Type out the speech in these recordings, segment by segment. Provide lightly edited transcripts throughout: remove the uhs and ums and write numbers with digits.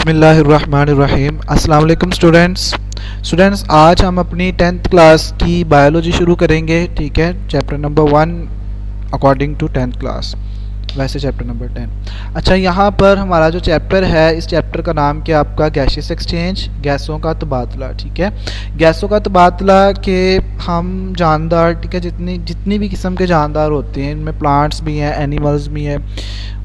बिस्मिल्लाहिर्रहमानिर्रहीम। अस्सलाम वालेकुम स्टूडेंट्स, आज हम अपनी 10th क्लास की बायोलॉजी शुरू करेंगे। ठीक है, chapter number 1 according to 10th class, वैसे चैप्टर नंबर 10। अच्छा, यहाँ पर हमारा जो चैप्टर है, इस चैप्टर का नाम क्या आपका गैसियस एक्सचेंज, गैसों का तबादला। ठीक है, गैसों का तबादला के हम जानदार, ठीक है, जितनी भी किस्म के जानदार होते हैं, इनमें प्लांट्स भी हैं, एनिमल्स भी हैं,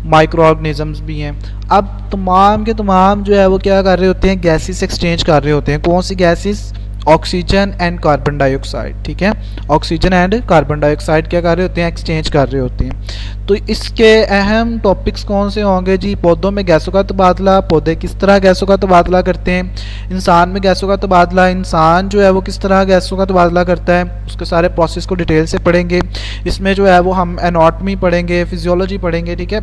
माइक्रो ऑर्गेनिजम्स भी हैं। अब तमाम के तमाम जो है वो क्या कर रहे होते हैं, गैसेस एक्सचेंज कर रहे होते हैं। कौन सी gases? Oxygen and carbon dioxide. ठीक है, ऑक्सीजन एंड कार्बन डाइऑक्साइड क्या कर रहे होते हैं, एक्सचेंज कर रहे होते हैं। तो इसके अहम टॉपिक्स कौन से होंगे जी? पौधों में गैसों का तबादला, पौधे किस तरह गैसों का तबादला करते हैं। इंसान में गैसों का तबादला, इंसान जो है वो किस तरह गैसों का तबादला करता है, उसके सारे प्रोसेस को डिटेल से पढ़ेंगे। इसमें जो है वो हम एनाटॉमी पढ़ेंगे, फिजियोलॉजी पढ़ेंगे। ठीक है,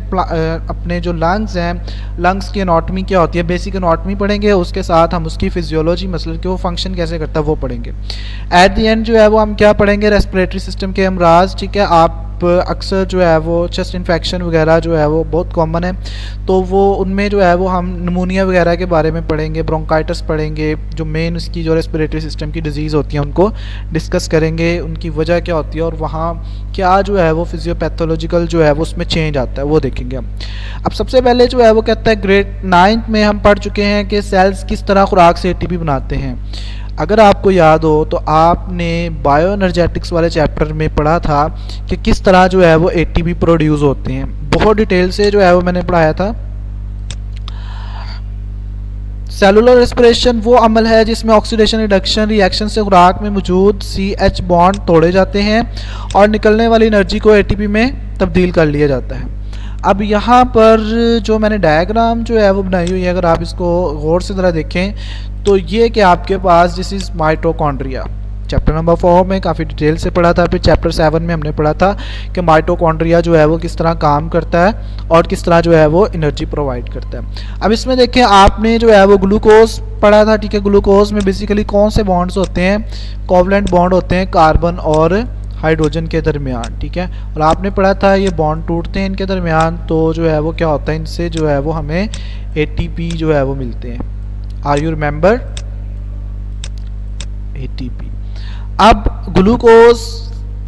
अपने जो लंग्स हैं, लंग्स की एनाटॉमी क्या होती है, बेसिक एनाटॉमी पढ़ेंगे। उसके साथ हम उसकी फिजियोलॉजी, मतलब कि वो फंक्शन कैसे करता है, वो पढ़ेंगे। एट द एंड जो है वो हम क्या पढ़ेंगे, रेस्पिरेटरी सिस्टम के अमराज। ठीक है, आप अक्सर जो है वो चेस्ट इन्फेक्शन वगैरह जो है वो बहुत कॉमन है, तो वो उनमें जो है वो हम निमोनिया वगैरह के बारे में पढ़ेंगे, ब्रोंकाइटिस पढ़ेंगे। जो मेन उसकी जो रेस्पिरेटरी सिस्टम की डिजीज़ होती हैं उनको डिस्कस करेंगे, उनकी वजह क्या होती है और वहाँ क्या जो है वो फिजियोपैथोलॉजिकल जो है वो उसमें चेंज आता है, वो देखेंगे हम। अब सबसे पहले जो है वो कहता है, ग्रेड 9th में हम पढ़ चुके हैं कि सेल्स किस तरह खुराक से एटीपी बनाते हैं। अगर आपको याद हो तो आपने बायो एनर्जेटिक्स वाले चैप्टर में पढ़ा था कि किस तरह जो है वो एटीपी प्रोड्यूस होते हैं। बहुत डिटेल से जो है वो मैंने पढ़ाया था। सेलुलर रेस्पिरेशन वो अमल है जिसमें ऑक्सीडेशन रिडक्शन रिएक्शन से खुराक में मौजूद CH बॉन्ड तोड़े जाते हैं और निकलने वाली एनर्जी को एटीपी में तब्दील कर लिया जाता है। अब यहाँ पर जो मैंने डायग्राम जो है वो बनाई हुई है, अगर आप इसको गौर से ज़रा देखें तो ये कि आपके पास this is mitochondria. Chapter number 4 में काफ़ी डिटेल से पढ़ा था। फिर चैप्टर 7 में हमने पढ़ा था कि माइटोकॉन्ड्रिया जो है वो किस तरह काम करता है और किस तरह जो है वो एनर्जी प्रोवाइड करता है। अब इसमें देखें, आपने जो है वो ग्लूकोज पढ़ा था। ठीक है, ग्लूकोज में बेसिकली कौन से बॉन्ड्स होते हैं? कोवलेंट बॉन्ड होते हैं कार्बन और हाइड्रोजन के दरमियान। ठीक है, और आपने पढ़ा था ये बॉन्ड टूटते हैं इनके दरमियान, तो जो है वो क्या होता है, इनसे जो है वो हमें ATP जो है वो मिलते हैं। Are you remember ATP? अब ग्लूकोज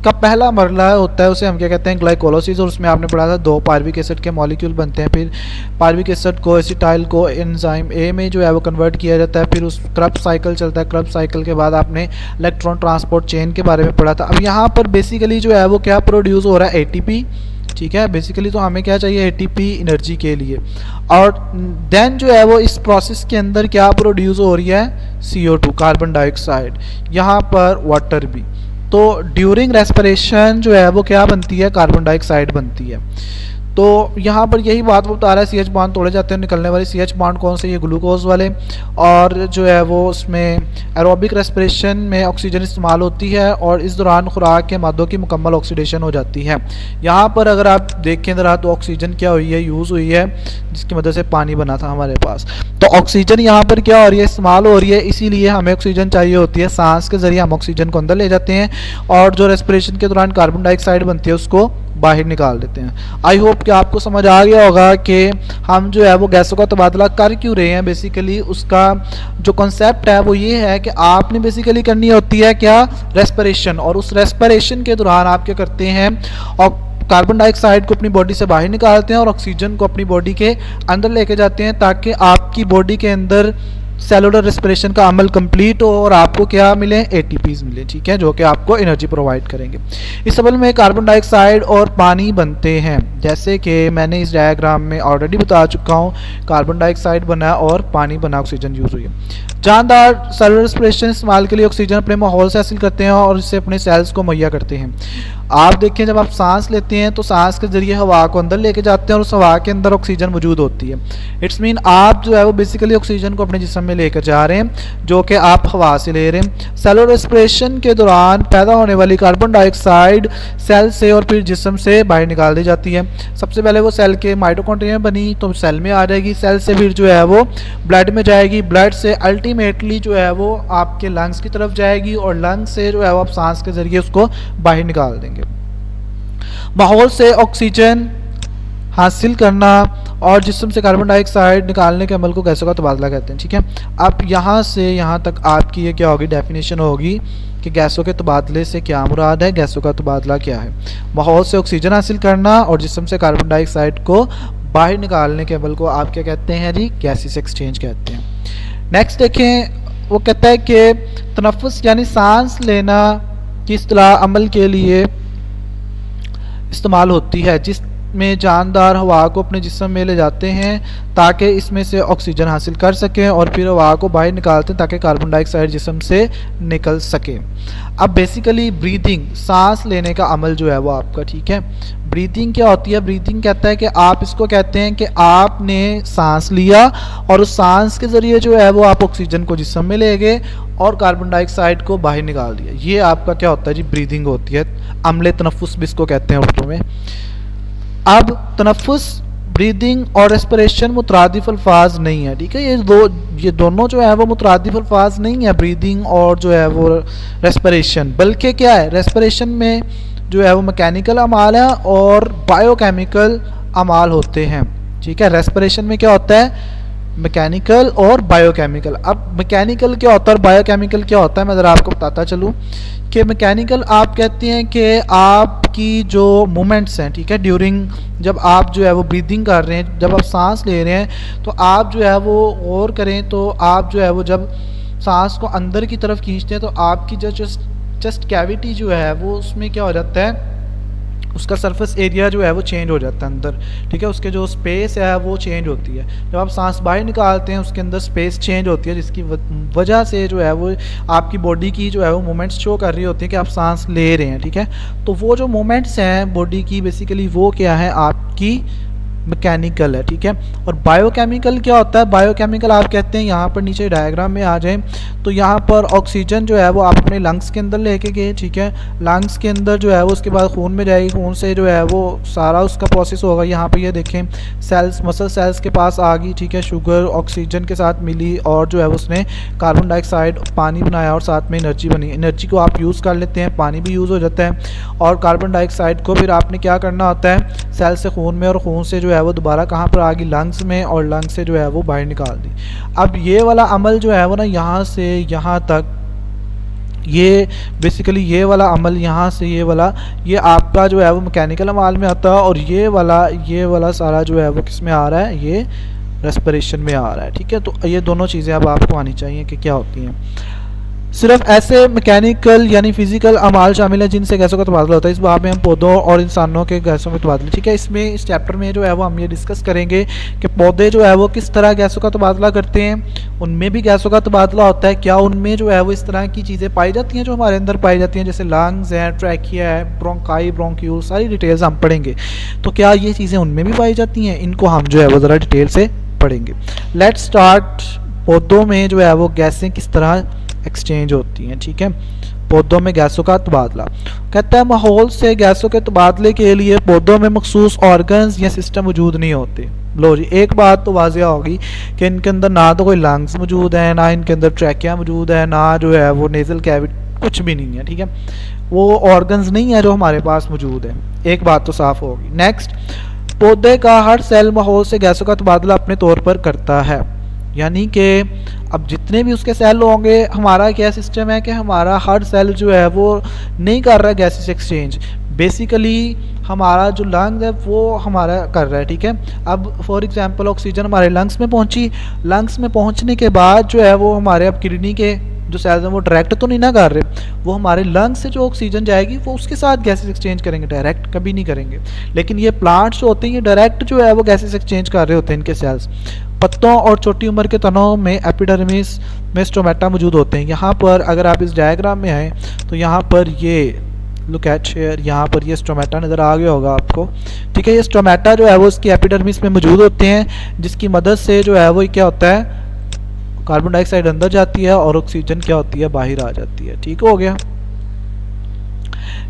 का पहला मरला होता है, उसे हम क्या कहते हैं, ग्लाइकोलाइसिस। और उसमें आपने पढ़ा था 2 पायरुविक एसिड के मॉलिक्यूल बनते हैं। फिर पायरुविक एसिड को एसिटाइल को एंजाइम A में जो है वो कन्वर्ट किया जाता है। फिर उस क्रब्स साइकिल चलता है। क्रब्स साइकिल के बाद आपने इलेक्ट्रॉन ट्रांसपोर्ट चेन के बारे में पढ़ा था। अब यहाँ पर बेसिकली जो है वो क्या प्रोड्यूस हो रहा है, ATP। ठीक है, बेसिकली तो हमें क्या चाहिए, ATP एनर्जी के लिए। और देन जो है वो इस प्रोसेस के अंदर क्या प्रोड्यूस हो रही है, CO2 कार्बन डाइऑक्साइड, यहाँ पर वाटर भी। तो ड्यूरिंग रेस्पिरेशन जो है वो क्या बनती है, कार्बन डाइऑक्साइड बनती है। तो यहाँ पर यही बात वो बता रहा है, CH बॉन्ड तोड़े जाते हैं, निकलने वाले CH बॉन्ड कौन से, ये ग्लूकोज वाले। और जो है वो उसमें एरोबिक रेस्पिरेशन में ऑक्सीजन इस्तेमाल होती है और इस दौरान खुराक के मादों की मुकम्मल ऑक्सीडेशन हो जाती है। यहाँ पर अगर आप देखें ज़रा तो ऑक्सीजन क्या हुई है, यूज़ हुई है, जिसकी मदद से पानी बना था हमारे पास। तो ऑक्सीजन यहाँ पर क्या हो रही है, इस्तेमाल हो रही है, इसीलिए हमें ऑक्सीजन चाहिए होती है। सांस के ज़रिए हम ऑक्सीजन को अंदर ले जाते हैं और जो रेस्पिरेशन के दौरान कार्बन डाइऑक्साइड बनती है उसको बाहर निकाल देते हैं। आई होप कि आपको समझ आ गया होगा कि हम जो है वो गैसों का तबादला कर क्यों रहे हैं। बेसिकली उसका जो कॉन्सेप्ट है वो ये है कि आपने बेसिकली करनी होती है क्या, रेस्पिरेशन। और उस रेस्पिरेशन के दौरान आप क्या करते हैं, और कार्बन डाइऑक्साइड को अपनी बॉडी से बाहर निकालते हैं और ऑक्सीजन को अपनी बॉडी के अंदर लेके जाते हैं, ताकि आपकी बॉडी के अंदर सेलुलर रेस्पिरेशन का अमल कंप्लीट हो और आपको क्या मिले, ATPs मिले। ठीक है, जो कि आपको एनर्जी प्रोवाइड करेंगे। इस अमल में कार्बन डाइऑक्साइड और पानी बनते हैं, जैसे कि मैंने इस डायग्राम में ऑलरेडी बता चुका हूँ। कार्बन डाइऑक्साइड बना और पानी बना, ऑक्सीजन यूज़ हुई है। जानदार सेलुलर रेस्पिरेशन इस्तेमाल के लिए ऑक्सीजन अपने माहौल से हासिल करते हैं और इससे अपने सेल्स को मुहैया करते हैं। आप देखें, जब आप सांस लेते हैं तो सांस के जरिए हवा को अंदर लेके जाते हैं और उस हवा के अंदर ऑक्सीजन मौजूद होती है। इट्स मीन आप जो है वो बेसिकली ऑक्सीजन को अपने जिस्म में लेकर जा रहे हैं, जो कि आप हवा से ले रहे हैं। सेलुलर रेस्पिरेशन के दौरान पैदा होने वाली कार्बन डाइऑक्साइड सेल से और फिर जिस्म से बाहर निकाल दी जाती है। सबसे पहले वो सेल के माइटोकॉन्ड्रिया में बनी तो सेल में आ जाएगी, सेल से फिर जो है वो ब्लड में जाएगी, ब्लड से अल्टीमेटली जो है वो आपके लंग्स की तरफ जाएगी और लंग्स से जो है वो आप सांस के जरिए उसको बाहर निकाल देंगे। माहौल से ऑक्सीजन हासिल करना और जिस्म से कार्बन डाइऑक्साइड निकालने के अमल को गैसों का तबादला कहते हैं। ठीक है, अब यहाँ से यहाँ तक आपकी ये क्या होगी, डेफिनेशन होगी कि गैसों के तबादले से क्या मुराद है, गैसों का तबादला क्या है। माहौल से ऑक्सीजन हासिल करना और जिस्म से कार्बन डाइऑक्साइड को बाहर निकालने के अमल को आप क्या कहते हैं जी, गैसेस एक्सचेंज कहते हैं। नेक्स्ट देखें, वो कहता है कि तनफ़ुस यानी सांस लेना की इस्तिलाह अमल के लिए इस्तेमाल होती है जिसमें जानदार हवा को अपने जिस्म में ले जाते हैं ताकि इसमें से ऑक्सीजन हासिल कर सकें और फिर हवा को बाहर निकालते हैं ताकि कार्बन डाइऑक्साइड जिस्म से निकल सके। अब बेसिकली ब्रीदिंग, सांस लेने का अमल जो है वो आपका, ठीक है, ब्रीदिंग क्या होती है, ब्रीदिंग कहता है कि आप इसको कहते हैं कि आपने सांस लिया और उस सांस के ज़रिए जो है वो आप ऑक्सीजन को जिस्म में ले गए और कार्बन डाइऑक्साइड को बाहर निकाल दिया। ये आपका क्या होता है जी, ब्रीदिंग होती है। अमले तनफ़ुस भी इसको कहते हैं उर्दू में। अब तनफ़ुस, ब्रीदिंग और रेस्पिरेशन मुतरादिफ अल्फाज नहीं है। ठीक है, ये दोनों जो है वो मुतरादिफ अल्फाज नहीं है, ब्रीदिंग और जो है वो रेस्पिरेशन, बल्कि क्या है, रेस्पिरेशन में जो है वो मैकेनिकल अमाल है और बायोकेमिकल अमाल होते हैं। ठीक है, रेस्पिरेशन में क्या होता है, मैकेनिकल और बायोकेमिकल। अब मैकेनिकल क्या होता है और बायोकेमिकल क्या होता है, मैं ज़रा आपको बताता चलूँ कि मैकेनिकल आप कहते हैं कि आपकी जो मूवमेंट्स हैं, ठीक है, ड्यूरिंग जब आप जो है वो ब्रीदिंग कर रहे हैं, जब आप सांस ले रहे हैं, तो आप जो है वो गौर करें तो आप जो है वो जब सांस को अंदर की तरफ खींचते हैं तो आपकी जो चेस्ट कैविटी जो है वो उसमें क्या हो जाता है, उसका सरफेस एरिया जो है वो चेंज हो जाता है अंदर। ठीक है, उसके जो स्पेस है वो चेंज होती है। जब आप सांस बाहर निकालते हैं उसके अंदर स्पेस चेंज होती है, जिसकी वजह से जो है वो आपकी बॉडी की जो है वो मूवमेंट्स शो कर रही होती है कि आप सांस ले रहे हैं। ठीक है, तो वो जो मूवमेंट्स हैं बॉडी की बेसिकली वो क्या है, आपकी मैकेनिकल है। ठीक है, और बायोकेमिकल क्या होता है, बायोकेमिकल आप कहते हैं, यहाँ पर नीचे डायग्राम में आ जाएं तो यहाँ पर ऑक्सीजन जो है वो आप अपने लंग्स के अंदर लेके गए। ठीक है, लंग्स के अंदर जो है वो उसके बाद खून में जाएगी, खून से जो है वो सारा उसका प्रोसेस होगा। यहाँ पे ये देखें सेल्स, मसल सेल्स के पास आ गई। ठीक है, शुगर ऑक्सीजन के साथ मिली और जो है उसने कार्बन डाइऑक्साइड पानी बनाया और साथ में एनर्जी बनी। एनर्जी को आप यूज़ कर लेते हैं, पानी भी यूज़ हो जाता है और कार्बन डाइऑक्साइड को फिर आपने क्या करना होता है, सेल से खून में और खून से जो है वो दोबारा कहाँ पर आ गई, लंग्स में, और लंग्स से जो है वो बाहर निकाल दी। अब ये वाला अमल जो है वो ना यहाँ से यहाँ तक, ये बेसिकली ये वाला अमल यहाँ से ये वाला, ये आपका जो है वो मैकेनिकल अमाल में आता है और ये वाला सारा जो है वो किस में आ रहा है, ये रेस्पिरेशन में आ रहा है। ठीक है, तो ये दोनों चीज़ें अब आपको आनी चाहिए कि क्या होती हैं। सिर्फ ऐसे मैकेनिकल यानी फिजिकल अमाल शामिल है जिनसे गैसों का तबादला होता है। इस बाब में हम पौधों और इंसानों के गैसों में तबादले, ठीक है, इसमें इस चैप्टर में जो है वो हम ये डिस्कस करेंगे कि पौधे जो है वो किस तरह गैसों का तबादला करते हैं, उनमें भी गैसों का तबादला होता है, क्या उनमें जो है वो इस तरह की चीज़ें पाई जाती हैं जो हमारे अंदर पाई जाती हैं, जैसे लंग्स हैं, ट्रैकिया है, ब्रोंकाई, ब्रोंक्यूल, सारी डिटेल्स हम पढ़ेंगे। तो क्या ये चीज़ें उनमें भी पाई जाती हैं, इनको हम जो है वो ज़रा डिटेल से पढ़ेंगे। लेट्स स्टार्ट, पौधों में जो है वो गैसें किस तरह एक्सचेंज होती हैं। ठीक है, पौधों में गैसों का तबादला कहता है माहौल से गैसों के तबादले के लिए पौधों में मखसूस ऑर्गन्स या सिस्टम मौजूद नहीं होते। लो जी, एक बात तो वाज़िया होगी कि इनके अंदर ना तो कोई लंग्स मौजूद है, ना इनके अंदर ट्रैकिया मौजूद है, ना जो है वो नेजल कैविटी, कुछ भी नहीं है। ठीक है, वो ऑर्गन्स नहीं है जो हमारे पास मौजूद है, एक बात तो साफ होगी। नेक्स्ट, पौधे का हर सेल माहौल से गैसों का तबादला अपने तौर पर करता है, यानी कि अब जितने भी उसके सेल होंगे, हमारा क्या सिस्टम है कि हमारा हर सेल जो है वो नहीं कर रहा है गैसेस एक्सचेंज, बेसिकली हमारा जो लंग्स है वो हमारा कर रहा है। ठीक है, अब फॉर एग्जांपल ऑक्सीजन हमारे लंग्स में पहुंची, लंग्स में पहुंचने के बाद जो है वो हमारे अब किडनी के जो सेल्स हैं वो डायरेक्ट तो नहीं ना कर रहे, वो हमारे लंग्स से जो ऑक्सीजन जाएगी वो उसके साथ गैसेस एक्सचेंज करेंगे, डायरेक्ट कभी नहीं करेंगे। लेकिन ये प्लांट्स जो होते हैं ये डायरेक्ट जो है वो गैसेस एक्सचेंज कर रहे होते हैं इनके सेल्स। पत्तों और छोटी उम्र के तनों में एपिडर्मिस में स्टोमेटा मौजूद होते हैं। यहाँ पर अगर आप इस डायग्राम में आए तो यहाँ पर ये लुक एट शेयर, यहाँ पर ये स्टोमेटा नज़र आ गया होगा आपको। ठीक है, ये स्टोमेटा जो है वो इसकी एपिडर्मिस में मौजूद होते हैं, जिसकी मदद से जो है वो क्या होता है, कार्बन डाइऑक्साइड अंदर जाती है और ऑक्सीजन क्या होती है, बाहर आ जाती है। ठीक हो गया।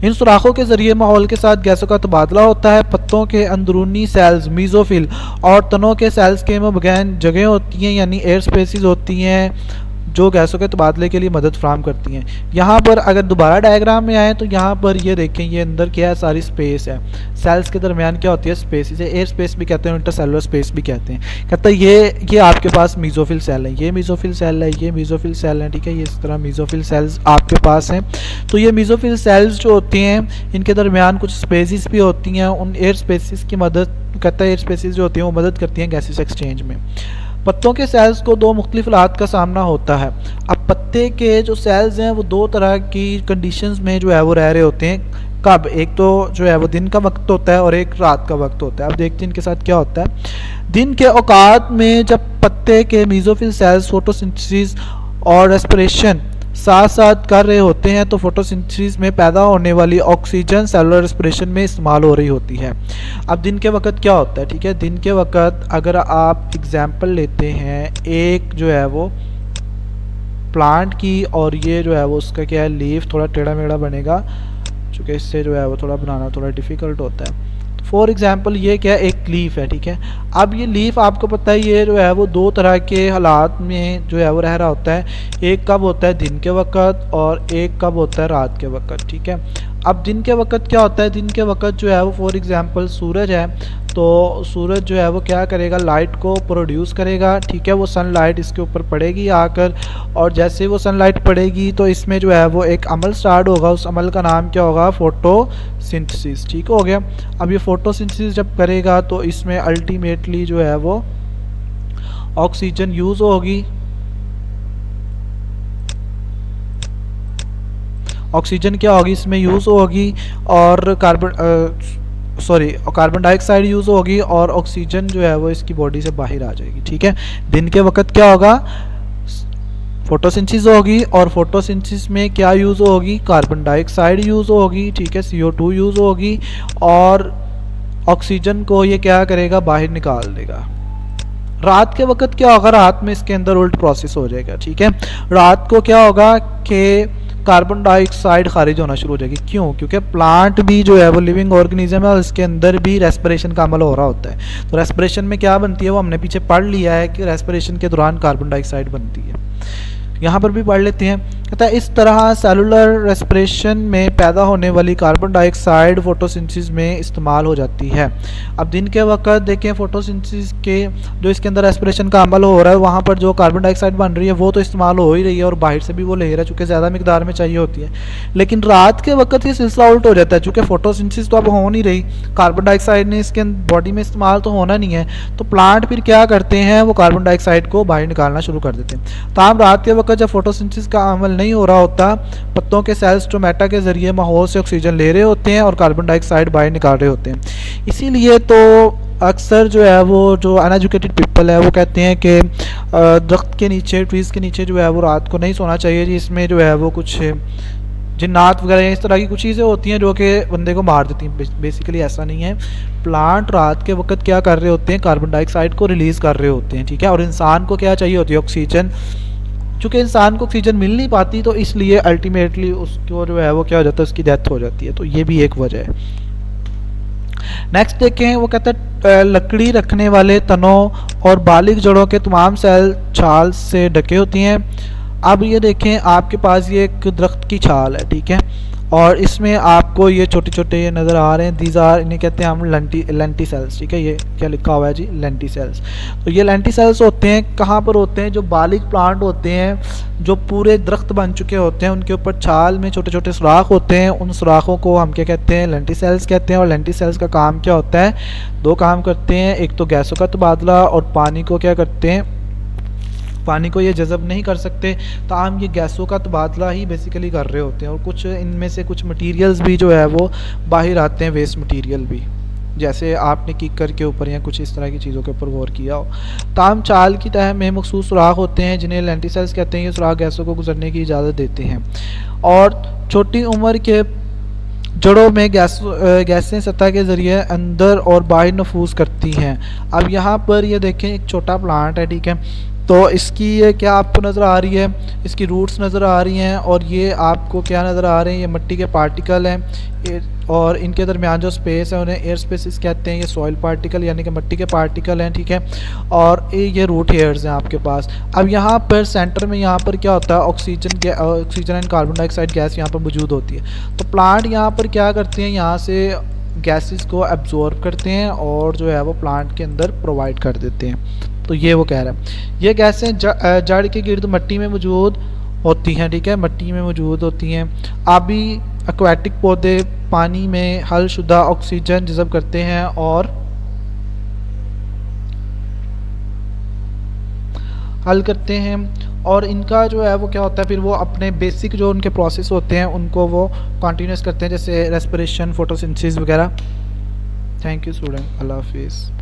इन सुराखों के जरिए माहौल के साथ गैसों का तबादला होता है। पत्तों के अंदरूनी सेल्स मीजोफिल और तनों के सेल्स के मबैन जगह होती हैं, यानी एयर स्पेसिस होती हैं जो गैसों के तबादले के लिए मदद फराहम करती हैं। यहाँ पर अगर दोबारा डायग्राम में आए तो यहाँ पर ये देखें, ये अंदर क्या है, सारी स्पेस है। सेल्स के दरमियान क्या होती है, स्पेस, इसे एयर स्पेस भी कहते हैं, इंटरसेलुलर स्पेस भी कहते हैं। कहता है ये आपके पास मीज़ोफिल सेल है, ये मीज़ोफिल सेल है, ये मीज़ोफिल सेल है, ठीक है, ये इस तरह मीज़ोफिल सेल्स आपके पास हैं। तो ये मीज़ोफिल सेल्स जो होते हैं इनके दरमियान कुछ स्पेसिस भी होती हैं, उन एयर स्पेसिस की मदद, कहता है एयर स्पेसिस जो होती हैं वो मदद करती हैं गैसेस एक्सचेंज में। पत्तों के सेल्स को दो मुख्तलिफ हालात का सामना होता है। अब पत्ते के जो सेल्स हैं वो दो तरह की कंडीशंस में जो है वो रह रहे होते हैं। कब, एक तो जो है वो दिन का वक्त होता है और एक रात का वक्त होता है। अब देखते हैं इनके साथ क्या होता है। दिन के औकात में जब पत्ते के मीज़ोफिल सेल्स फोटोसिंथेसिस और रेस्पिरेशन साथ साथ कर रहे होते हैं तो फोटोसिंथेसिस में पैदा होने वाली ऑक्सीजन सेलुलर रेस्पिरेशन में इस्तेमाल हो रही होती है। अब दिन के वक्त क्या होता है, ठीक है, दिन के वक्त अगर आप एग्जांपल लेते हैं एक जो है वो प्लांट की, और ये जो है वो उसका क्या है, लीफ थोड़ा टेढ़ा मेढ़ा बनेगा चूँकि इससे जो है वो थोड़ा बनाना थोड़ा डिफ़िकल्ट होता है। फॉर एग्जांपल ये क्या है, एक लीफ है, ठीक है। अब ये लीफ आपको पता है ये जो है वो दो तरह के हालात में जो है वो रह रहा होता है। एक कब होता है, दिन के वक्त, और एक कब होता है, रात के वक्त, ठीक है। अब दिन के वक्त क्या होता है, दिन के वक्त जो है वो फॉर एग्जांपल सूरज है, तो सूरज जो है वो क्या करेगा, लाइट को प्रोड्यूस करेगा, ठीक है। वो सनलाइट इसके ऊपर पड़ेगी आकर, और जैसे वो सनलाइट पड़ेगी तो इसमें जो है वो एक अमल स्टार्ट होगा, उस अमल का नाम क्या होगा, फोटोसिंथेसिस, ठीक हो गया। अब ये फोटोसिंथेसिस जब करेगा तो इसमें अल्टीमेटली जो है वो ऑक्सीजन यूज़ होगी, ऑक्सीजन क्या होगी इसमें यूज़ होगी, और कार्बन डाइऑक्साइड यूज़ होगी, और ऑक्सीजन जो है वो इसकी बॉडी से बाहर आ जाएगी, ठीक है। दिन के वक्त क्या होगा, फोटोसिंथेसिस होगी, और फोटोसिंथेसिस में क्या यूज़ होगी, कार्बन डाइऑक्साइड यूज़ होगी, ठीक है, CO2 यूज़ होगी, और ऑक्सीजन को ये क्या करेगा, बाहर निकाल देगा। रात के वक्त क्या होगा, रात में इसके अंदर उल्ट प्रोसेस हो जाएगा, ठीक है। रात को क्या होगा कि कार्बन डाइऑक्साइड खारिज होना शुरू हो जाएगी। क्यों, क्योंकि प्लांट भी जो है वो लिविंग ऑर्गेनिज्म है और इसके अंदर भी रेस्पिरेशन का अमल हो रहा होता है। तो रेस्पिरेशन में क्या बनती है वो हमने पीछे पढ़ लिया है कि रेस्पिरेशन के दौरान कार्बन डाइऑक्साइड बनती है, यहाँ पर भी पढ़ लेते हैं। कहता है इस तरह सेलुलर रेस्पिरेशन में पैदा होने वाली कार्बन डाइऑक्साइड फोटोसिंथेसिस में इस्तेमाल हो जाती है। अब दिन के वक्त देखें फोटोसिंथेसिस के जो इसके अंदर रेस्पिरेशन का अमल हो रहा है वहाँ पर जो कार्बन डाइऑक्साइड बन रही है वो तो इस्तेमाल हो ही रही है और बाहर से भी वो ले रहा है चूँकि ज़्यादा मिकदार में चाहिए होती है। लेकिन रात के वक्त ये सिलसिला उल्ट हो जाता है, चूँकि फोटोसिंथेसिस तो अब हो नहीं रही, कार्बन डाइऑक्साइड ने इसके बॉडी में इस्तेमाल तो होना नहीं है, तो प्लांट फिर क्या करते हैं वो कार्बन डाइऑक्साइड को बाहर निकालना शुरू कर देते हैं। ताहम रात के वक्त जब फोटोसिंथेसिस का अमल नहीं हो रहा होता, पत्तों के सेल्स स्टोमेटा के जरिए माहौल से ऑक्सीजन ले रहे होते हैं और कार्बन डाइऑक्साइड बाहर निकाल रहे होते हैं। इसीलिए तो अक्सर जो है वो जो अनएजुकेटेड पीपल है वो कहते हैं कि दरख्त के नीचे, ट्रीज़ के नीचे जो है वो रात को नहीं सोना चाहिए जी, इसमें जो है वो कुछ जिन्नात वगैरह इस तरह की कुछ चीज़ें होती हैं जो कि बंदे को मार देती हैं। बेसिकली ऐसा नहीं है, प्लांट रात के वक्त क्या कर रहे होते हैं, कार्बन डाइऑक्साइड को रिलीज़ कर रहे होते हैं, ठीक है। और इंसान को क्या चाहिए होती है, ऑक्सीजन। चूँकि इंसान को ऑक्सीजन मिल नहीं पाती तो इसलिए अल्टीमेटली उसको जो है वो क्या हो जाता है, उसकी डेथ हो जाती है। तो ये भी एक वजह है। नेक्स्ट देखें, वो कहता है लकड़ी रखने वाले तनों और बालिग जड़ों के तमाम सेल छाल से ढके होती हैं। अब ये देखें आपके पास ये एक दरख्त की छाल है, ठीक है, और इसमें आपको ये छोटे छोटे ये नज़र आ रहे हैं, दीज आर, इन्हें कहते हैं हम लेंटी सेल्स, ठीक है। ये क्या लिखा हुआ है जी, लेंटी सेल्स। तो ये लेंटी सेल्स होते हैं, कहाँ पर होते हैं, जो बालिग प्लांट होते हैं, जो पूरे दरख्त बन चुके होते हैं, उनके ऊपर छाल में छोटे छोटे सुराख होते हैं, उन सुराखों को हम क्या कहते हैं, लेंटी सेल्स कहते हैं। और लेंटी सेल्स का काम क्या होता है, दो काम करते हैं, एक तो गैसों का तबादला और पानी को क्या करते हैं, पानी को ये जज़ब नहीं कर सकते, ताहम ये गैसों का तबादला ही बेसिकली कर रहे होते हैं। और कुछ इनमें से कुछ मटेरियल्स भी जो है वो बाहर आते हैं, वेस्ट मटेरियल भी, जैसे आपने कीकर के ऊपर या कुछ इस तरह की चीज़ों के ऊपर गौर किया हो। ताहम चाल की तह में मखसूस सुराख होते हैं जिन्हें लेंटी सेल्स कहते हैं। ये सुराख गैसों को गुजरने की इजाज़त देते हैं और छोटी उम्र के जड़ों में गैसें सतह के ज़रिए अंदर और बाहर नफूज करती हैं। अब यहाँ पर ये देखें एक छोटा प्लांट है, ठीक है, तो इसकी ये क्या आपको नज़र आ रही है, इसकी रूट्स नज़र आ रही हैं, और ये आपको क्या नज़र आ रहे हैं, ये मिट्टी के पार्टिकल हैं, और इनके दरमियान जो स्पेस है उन्हें एयर स्पेसिस कहते हैं। ये सॉइल पार्टिकल यानी कि मिट्टी के पार्टिकल हैं, ठीक है। और ये रूट हेयर्स हैं आपके पास। अब यहाँ पर सेंटर में यहाँ पर क्या होता है, oxygen and carbon dioxide gas यहाँ पर मौजूद होती है। तो प्लांट यहाँ पर क्या करते हैं, यहाँ से गैसेस को एब्जॉर्ब करते हैं और जो है वो प्लांट के अंदर प्रोवाइड कर देते हैं। तो ये वो कह रहा है, ये गैसें जड़ के गिर्द मिट्टी में मौजूद होती हैं, ठीक है, मिट्टी में मौजूद होती हैं। आबी एक्वाटिक पौधे पानी में हल शुदा ऑक्सीजन जज़ब करते हैं और हल करते हैं, और इनका जो है वो क्या होता है, फिर वो अपने बेसिक जो उनके प्रोसेस होते हैं उनको वो कंटिन्यूस करते हैं, जैसे रेस्पिरेशन, फोटोसिंथेसिस वगैरह। थैंक यू स्टूडेंट, अल्लाह हाफिज़।